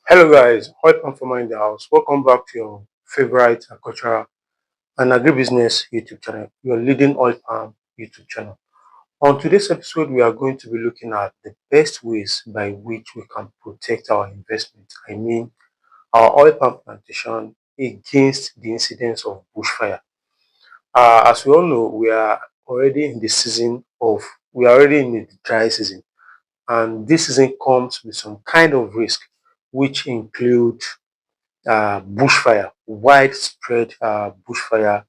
Hello guys, welcome for in the house. Welcome back to your favorite agricultural and agribusiness YouTube channel, your leading oil palm YouTube channel. On today's episode, we are going to be looking at the best ways by which we can protect our investment. I mean, our oil palm plantation against the incidence of bushfire. As we all know, we are already in the dry season, and this season comes with some kind of risk, which include bushfire, widespread bushfire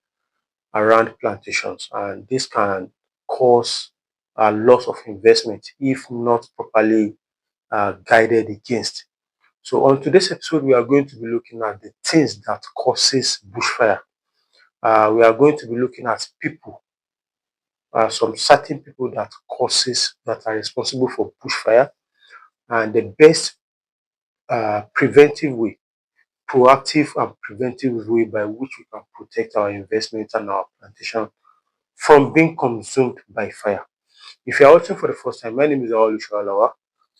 around plantations, and this can cause a loss of investment if not properly guided against. So on today's episode, we are going to be looking at the things that causes bushfire. We are going to be looking at people, some certain people that are responsible for bushfire, and the best preventive way, proactive and preventive way by which we can protect our investments and our plantation from being consumed by fire. If you are watching for the first time, my name is Aolusho Alawa.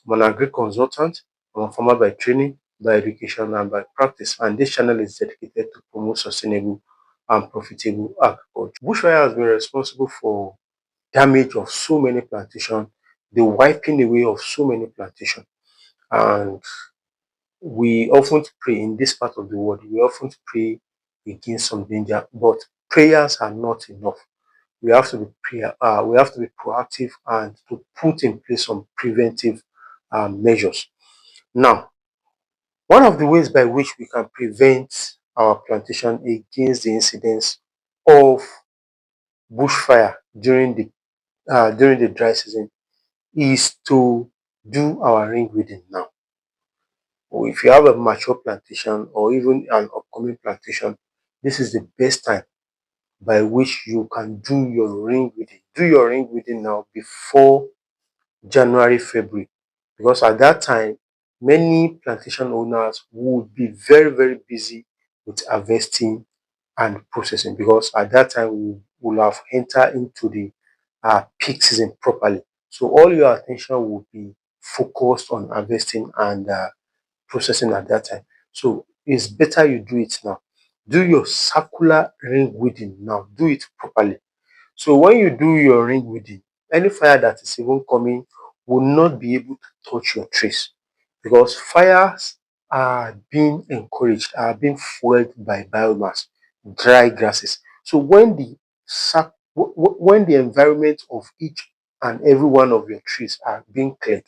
I'm an agri consultant. I'm a farmer by training, by education, and by practice. And this channel is dedicated to promote sustainable and profitable agriculture. Bushfire has been responsible for damage of so many plantations, the wiping away of so many plantations. And we often pray in this part of the world, we often pray against some danger, but prayers are not enough. We have to be we have to be proactive and to put in place some preventive measures. Now, one of the ways by which we can prevent our plantation against the incidence of bushfire during the dry season is to do our ring weeding now. Or if you have a mature plantation or even an upcoming plantation, this is the best time by which you can do your ring weeding. Do your ring weeding now before January, February, because at that time, many plantation owners would be very, very busy with harvesting and processing, because at that time we will have entered into the peak season properly. So all your attention will be focused on harvesting and processing at that time. So it's better you do it now. Do your circular ring weeding now. Do it properly. So when you do your ring weeding, any fire that is even coming will not be able to touch your trees, because fires are being encouraged, are being fueled by biomass, dry grasses. So when the environment of each and every one of your trees are being cleared,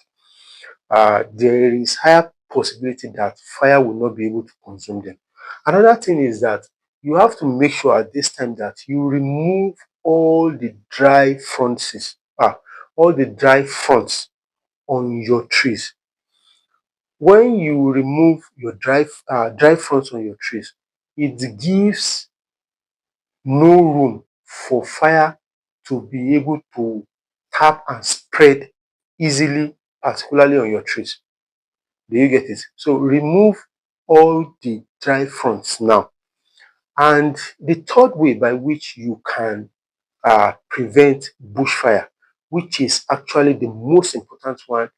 there is higher possibility that fire will not be able to consume them. Another thing is that you have to make sure at this time that you remove all the all the dry fronts on your trees. When you remove your dry fronts on your trees, it gives no room for fire to be able to tap and spread easily, particularly on your trees. Do you get it? So remove all the dry fronts now. And the third way by which you can prevent bushfire, which is actually the most important one,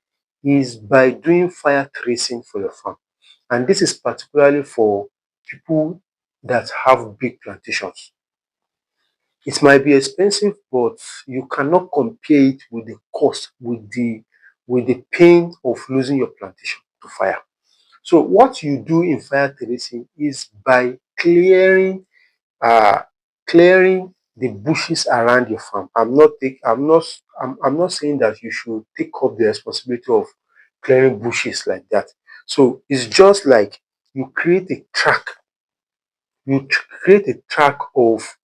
is by doing fire tracing for your farm. And this is particularly for people that have big plantations. It might be expensive, but you cannot compare it with the cost, with the pain of losing your plantation to fire. So what you do in fire terracing is by uh, clearing the bushes around your farm. I'm not saying that you should take up the responsibility of clearing bushes like that. So it's just like you create a track. Create a track of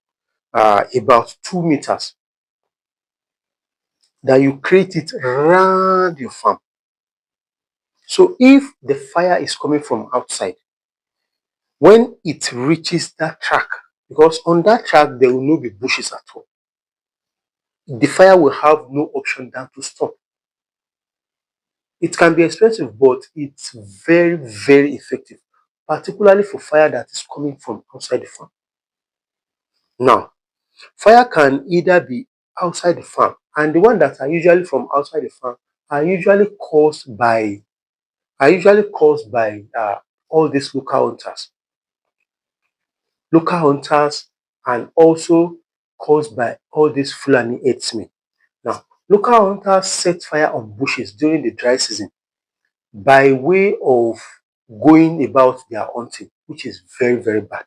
about 2 meters, that you create it around your farm. So if the fire is coming from outside, when it reaches that track, because on that track there will not be bushes at all, the fire will have no option than to stop. It can be expensive, but it's very, very effective, particularly for fire that is coming from outside the farm. Now, fire can either be outside the farm, and the one that are usually from outside the farm are usually caused by are usually caused by all these local hunters, and also caused by all these Fulani herdsmen. Now, local hunters set fire on bushes during the dry season by way of going about their hunting, which is very, very bad.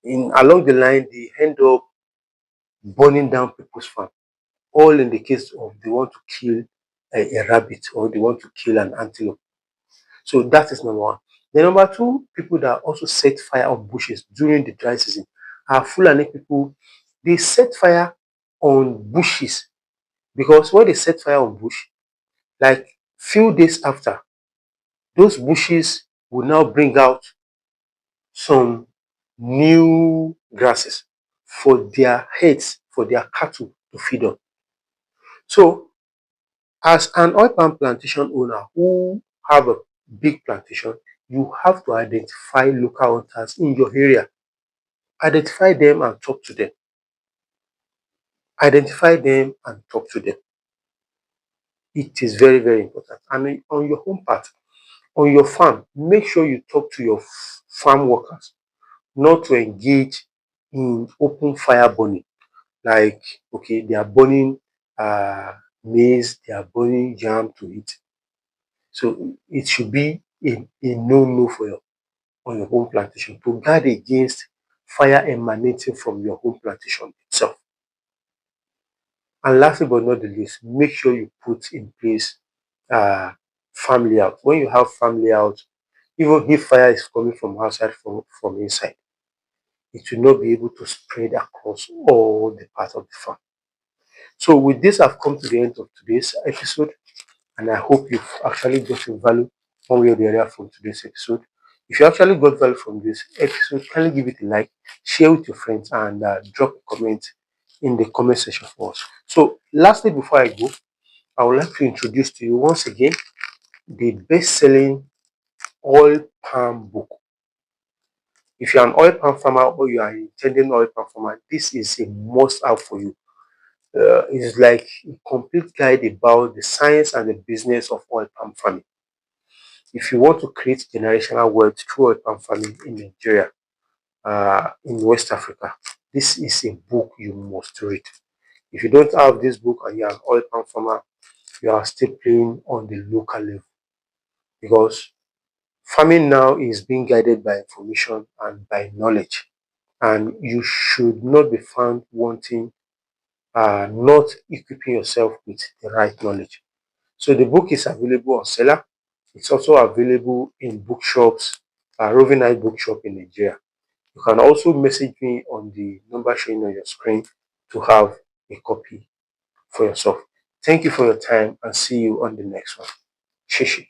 In along the line, they end up burning down people's farm, all in the case of they want to kill a rabbit or they want to kill an antelope. So that is number one. The number two people that also set fire on bushes during the dry season are Fulani people. They set fire on bushes because when they set fire on bush, like few days after, those bushes will now bring out some new grasses for their heads, for their cattle to feed on. So as an oil palm plantation owner who have a big plantation, you have to identify local hunters in your area. Identify them and talk to them. Identify them and talk to them. It is very, very important. And on your home part, on your farm, make sure you talk to your farm workers not to engage in open fire burning. Like, okay, they are burning uh, maize, they are burning yam to eat. So it should be a no-no for your on your home plantation to guard against fire emanating from your home plantation itself. And lastly but not the least, make sure you put in place uh, farm layout. When you have farm layout, even if fire is coming from outside, from inside, it will not be able to spread across all the parts of the farm. So with this, I've come to the end of today's episode, and I hope you've actually gotten value one way or the other from today's episode. If you actually got value from this episode, kindly give it a like, share with your friends, and drop a comment in the comment section for us. So, lastly, before I go, I would like to introduce to you once again the best-selling oil palm book. If you're an oil palm farmer or you are intending oil palm farmer, this is a must-have for you. It's like a complete guide about the science and the business of oil palm farming. If you want to create generational wealth through oil palm farming in Nigeria, in West Africa, this is a book you must read. If you don't have this book and you're an oil palm farmer, you are still playing on the local level, because farming now is being guided by information and by knowledge, and you should not be found wanting, not equipping yourself with the right knowledge. So the book is available on seller. It's also available in bookshops, Roving Night Bookshop in Nigeria. You can also message me on the number showing on your screen to have a copy for yourself. Thank you for your time and see you on the next one. Shishi.